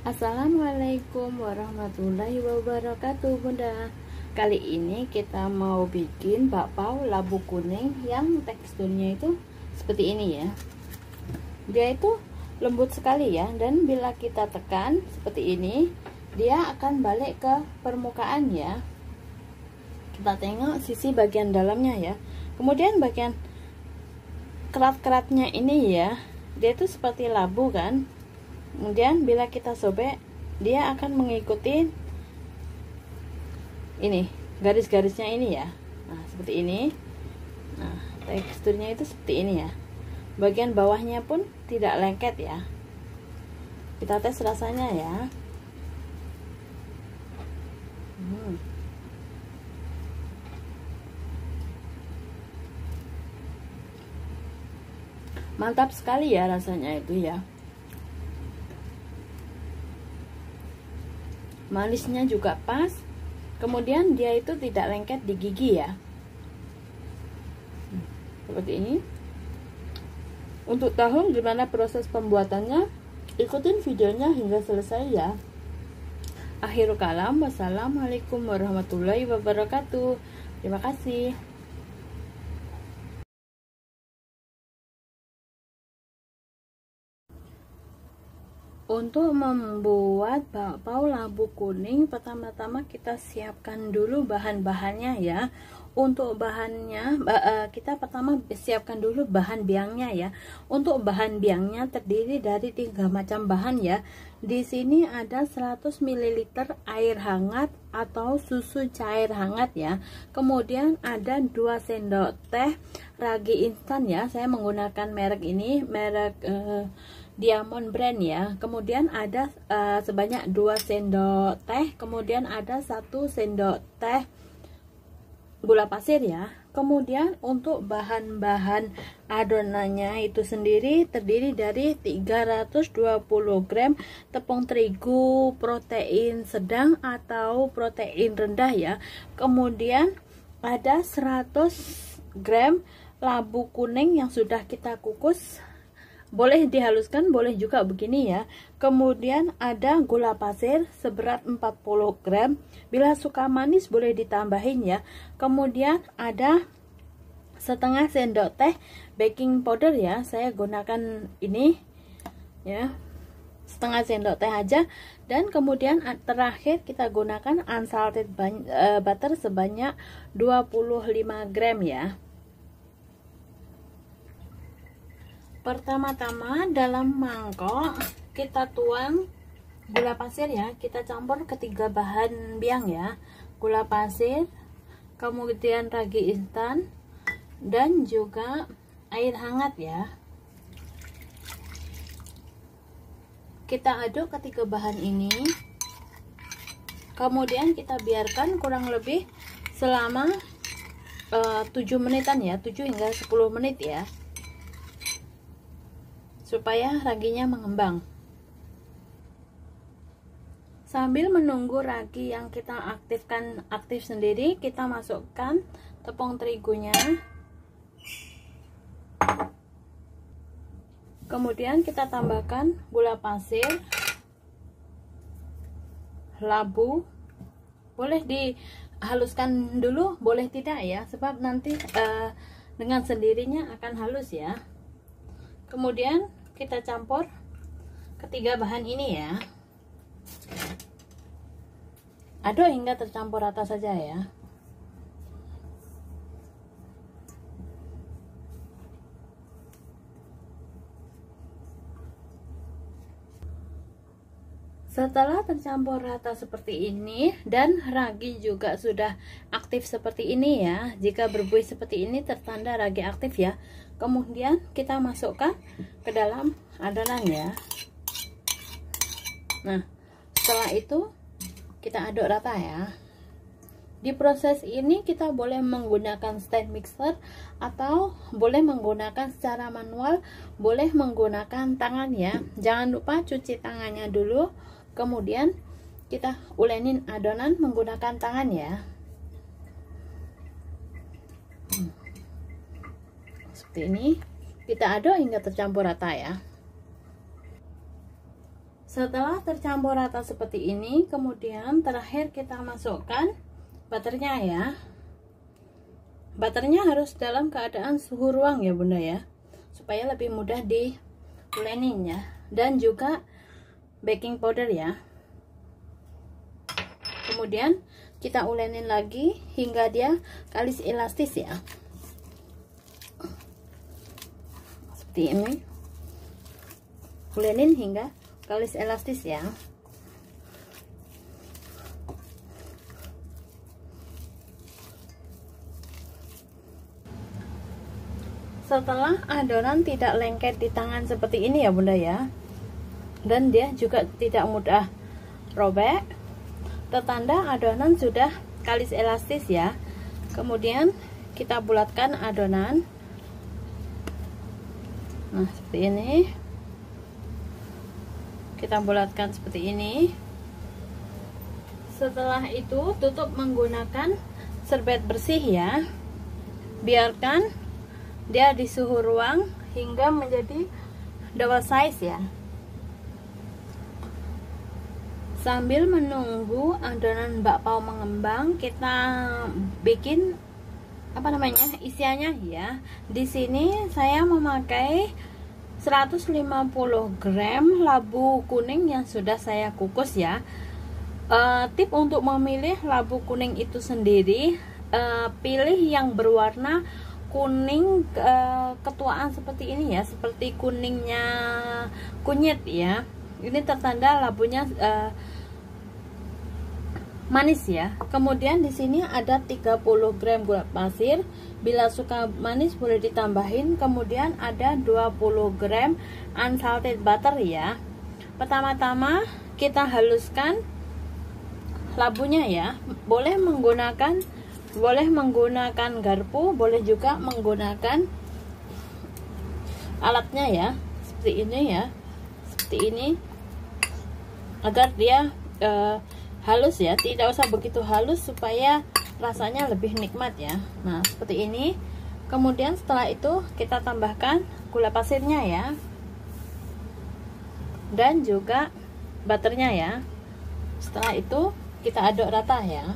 Assalamualaikum warahmatullahi wabarakatuh Bunda. Kali ini kita mau bikin bakpao labu kuning yang teksturnya itu seperti ini ya. Dia itu lembut sekali ya, dan bila kita tekan seperti ini dia akan balik ke permukaan ya. Kita tengok sisi bagian dalamnya ya. Kemudian bagian kerat-keratnya ini ya, dia itu seperti labu kan. Kemudian bila kita sobek, dia akan mengikuti ini garis-garisnya ini ya. Nah, seperti ini. Nah, teksturnya itu seperti ini ya. Bagian bawahnya pun tidak lengket ya. Kita tes rasanya ya. Mantap sekali ya rasanya itu ya. Manisnya juga pas, kemudian dia itu tidak lengket di gigi ya. Seperti ini. Untuk tahu gimana proses pembuatannya, ikutin videonya hingga selesai ya. Akhirul kalam, wassalamualaikum warahmatullahi wabarakatuh. Terima kasih. Untuk membuat bakpao labu kuning, pertama-tama kita siapkan dulu bahan-bahannya ya. Untuk bahannya kita pertama siapkan dulu bahan biangnya ya. Untuk bahan biangnya terdiri dari 3 macam bahan ya. Di sini ada 100 ml air hangat atau susu cair hangat ya. Kemudian ada 2 sendok teh ragi instan ya. Saya menggunakan merek ini, merek Diamond brand ya. Kemudian ada sebanyak 2 sendok teh, kemudian ada 1 sendok teh gula pasir ya. Kemudian untuk bahan-bahan adonannya itu sendiri terdiri dari 320 gram tepung terigu protein sedang atau protein rendah ya. Kemudian ada 100 gram labu kuning yang sudah kita kukus. Boleh dihaluskan, boleh juga begini ya. Kemudian ada gula pasir seberat 40 gram. Bila suka manis boleh ditambahin ya. Kemudian ada setengah sendok teh baking powder ya. Saya gunakan ini ya. Setengah sendok teh aja. Dan kemudian terakhir kita gunakan unsalted butter sebanyak 25 gram ya. Pertama-tama dalam mangkok kita tuang gula pasir ya, kita campur ketiga bahan biang ya, gula pasir, kemudian ragi instan, dan juga air hangat ya. Kita aduk ketiga bahan ini, kemudian kita biarkan kurang lebih selama 7 menitan ya, 7 hingga 10 menit ya, supaya raginya mengembang. Sambil menunggu ragi yang kita aktif sendiri, kita masukkan tepung terigunya. Kemudian kita tambahkan gula pasir, labu. Boleh dihaluskan dulu, boleh tidak ya, sebab nanti dengan sendirinya akan halus ya. Kemudian kita campur ketiga bahan ini ya. Aduk hingga tercampur rata saja ya. Setelah tercampur rata seperti ini dan ragi juga sudah aktif seperti ini ya. Jika berbuih seperti ini tertanda ragi aktif ya. Kemudian kita masukkan ke dalam adonan ya. Nah, setelah itu kita aduk rata ya. Di proses ini kita boleh menggunakan stand mixer atau boleh menggunakan secara manual, boleh menggunakan tangan ya. Jangan lupa cuci tangannya dulu. Kemudian kita ulenin adonan menggunakan tangan ya. Seperti ini, kita aduk hingga tercampur rata ya. Setelah tercampur rata seperti ini, kemudian terakhir kita masukkan butternya ya. Butternya harus dalam keadaan suhu ruang ya bunda ya, supaya lebih mudah diulenin ya. Dan juga baking powder ya. Kemudian kita ulenin lagi hingga dia kalis elastis ya, seperti ini. Ulenin hingga kalis elastis ya. Setelah adonan tidak lengket di tangan seperti ini ya bunda ya, dan dia juga tidak mudah robek, tertanda adonan sudah kalis elastis ya. Kemudian kita bulatkan adonan. Nah seperti ini, kita bulatkan seperti ini. Setelah itu tutup menggunakan serbet bersih ya. Biarkan dia di suhu ruang hingga menjadi double size ya. Sambil menunggu adonan bakpao mengembang, kita bikin isiannya ya. Di sini saya memakai 150 gram labu kuning yang sudah saya kukus ya. Tip untuk memilih labu kuning itu sendiri, pilih yang berwarna kuning ketuaan seperti ini ya, seperti kuningnya kunyit ya. Ini tertanda labunya manis ya. Kemudian di sini ada 30 gram gula pasir. Bila suka manis boleh ditambahin. Kemudian ada 20 gram unsalted butter ya. Pertama-tama kita haluskan labunya ya. Boleh menggunakan garpu, boleh juga menggunakan alatnya ya. Seperti ini ya. Seperti ini. Agar dia halus ya, tidak usah begitu halus supaya rasanya lebih nikmat ya. Nah seperti ini. Kemudian setelah itu kita tambahkan gula pasirnya ya, dan juga butternya ya. Setelah itu kita aduk rata ya.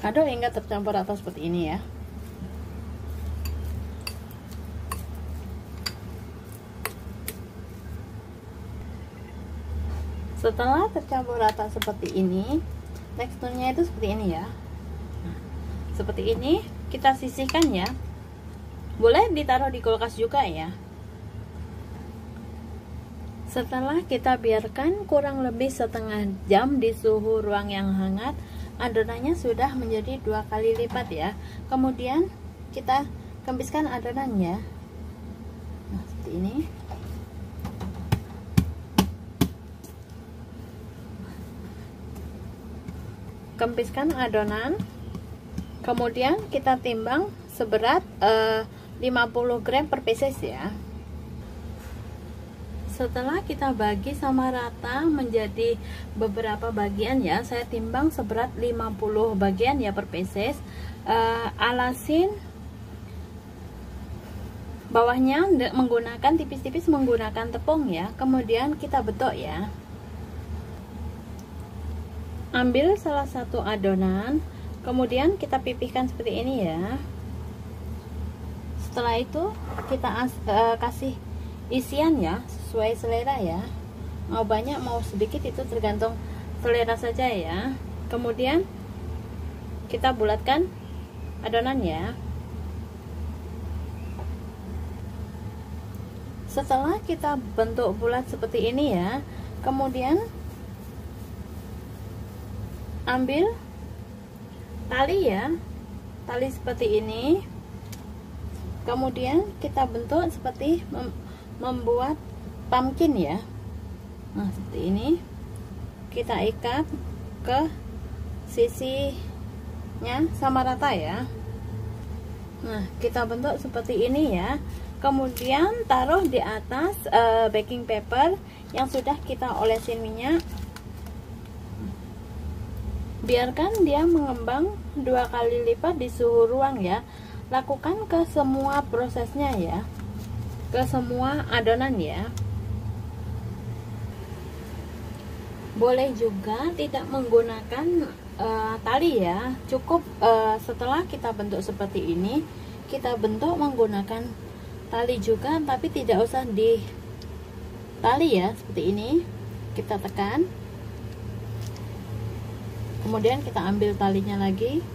Aduk hingga tercampur rata seperti ini ya. Setelah tercampur rata seperti ini, teksturnya itu seperti ini ya. Nah, seperti ini kita sisihkan ya. Boleh ditaruh di kulkas juga ya. Setelah kita biarkan kurang lebih setengah jam di suhu ruang yang hangat, adonannya sudah menjadi 2 kali lipat ya. Kemudian kita kempiskan adonannya. Nah, seperti ini. Kempiskan adonan, kemudian kita timbang seberat 50 gram per pieces ya. Setelah kita bagi sama rata menjadi beberapa bagian ya, saya timbang seberat 50 bagian ya per pieces. Alasin bawahnya menggunakan tipis-tipis menggunakan tepung ya. Kemudian kita bentuk ya. Ambil salah satu adonan, kemudian kita pipihkan seperti ini ya. Setelah itu kita kasih isian ya, sesuai selera ya. Mau banyak mau sedikit itu tergantung selera saja ya. Kemudian kita bulatkan adonan ya. Setelah kita bentuk bulat seperti ini ya, kemudian ambil tali ya, tali seperti ini. Kemudian kita bentuk seperti membuat pumpkin ya. Nah seperti ini, kita ikat ke sisinya sama rata ya. Nah kita bentuk seperti ini ya. Kemudian taruh di atas baking paper yang sudah kita olesin minyak. Biarkan dia mengembang 2 kali lipat di suhu ruang ya. Lakukan ke semua prosesnya ya, ke semua adonan ya. Boleh juga tidak menggunakan tali ya, cukup setelah kita bentuk seperti ini, kita bentuk menggunakan tali juga, tapi tidak usah di tali ya, seperti ini. Kita tekan, kemudian kita ambil talinya lagi.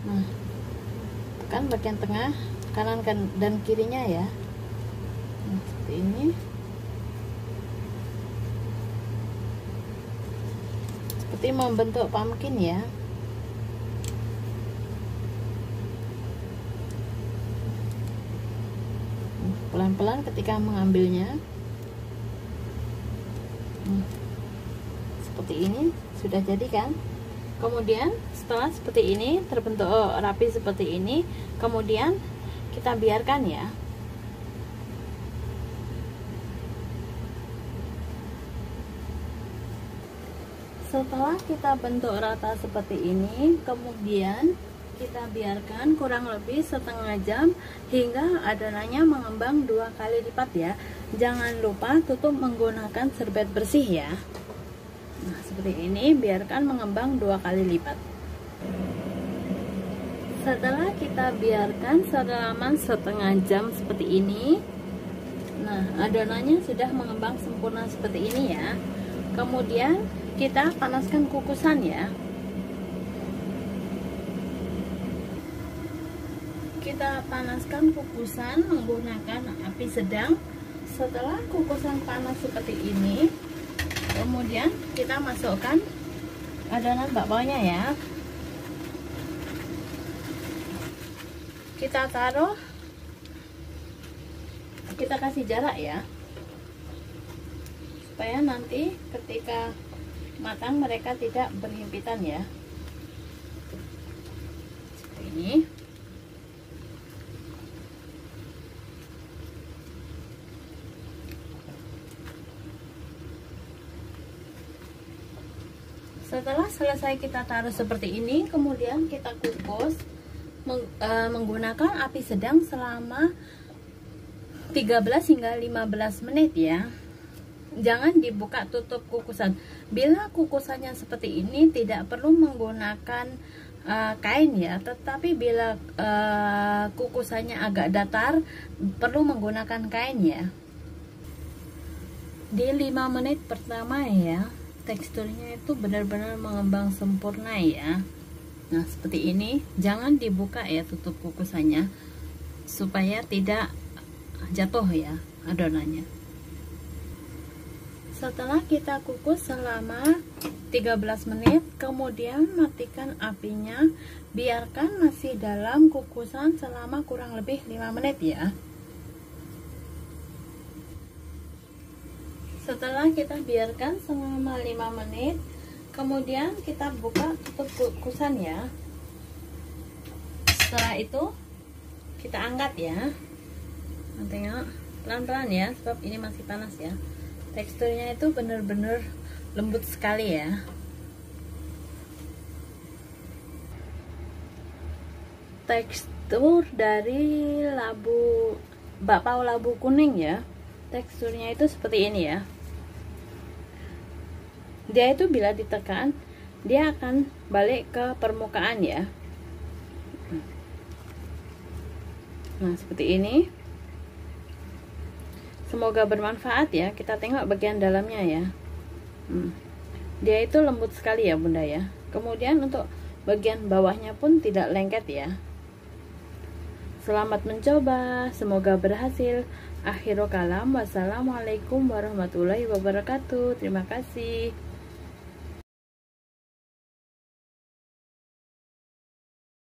Nah, tekan bagian tengah, kanan dan kirinya ya. Nah, seperti ini. Seperti membentuk pumpkin ya. Pelan-pelan ketika mengambilnya. Seperti ini sudah jadi kan. Kemudian setelah seperti ini terbentuk rapi seperti ini, kemudian kita biarkan ya. Setelah kita bentuk rata seperti ini, kemudian kita biarkan kurang lebih setengah jam hingga adonannya mengembang 2 kali lipat ya. Jangan lupa tutup menggunakan serbet bersih ya. Nah, seperti ini, biarkan mengembang 2 kali lipat. Setelah kita biarkan selama setengah jam seperti ini, nah adonannya sudah mengembang sempurna seperti ini ya. Kemudian kita panaskan kukusan ya. Kita panaskan kukusan menggunakan api sedang. Setelah kukusan panas seperti ini, kemudian kita masukkan adonan bakpaunya ya. Kita taruh, kita kasih jarak ya, supaya nanti ketika matang mereka tidak berhimpitan ya. Seperti ini. Setelah selesai kita taruh seperti ini, kemudian kita kukus menggunakan api sedang selama 13 hingga 15 menit ya. Jangan dibuka tutup kukusan. Bila kukusannya seperti ini tidak perlu menggunakan kain ya, tetapi bila kukusannya agak datar perlu menggunakan kain ya. Di 5 menit pertama ya, teksturnya itu benar-benar mengembang sempurna ya. Nah, seperti ini. Jangan dibuka ya tutup kukusannya, supaya tidak jatuh ya adonannya. Setelah kita kukus selama 13 menit, kemudian matikan apinya, biarkan masih dalam kukusan selama kurang lebih 5 menit ya. Setelah kita biarkan selama 5 menit, kemudian kita buka tutup kukusan ya. Setelah itu kita angkat ya. Nah, tengok pelan-pelan ya, sebab ini masih panas ya. Teksturnya itu benar-benar lembut sekali ya. Tekstur dari bakpao labu kuning ya, teksturnya itu seperti ini ya. Dia itu bila ditekan, dia akan balik ke permukaan ya. Nah, seperti ini. Semoga bermanfaat ya. Kita tengok bagian dalamnya ya. Dia itu lembut sekali ya bunda ya. Kemudian untuk bagian bawahnya pun tidak lengket ya. Selamat mencoba, semoga berhasil. Akhirul kalam, wassalamualaikum warahmatullahi wabarakatuh. Terima kasih.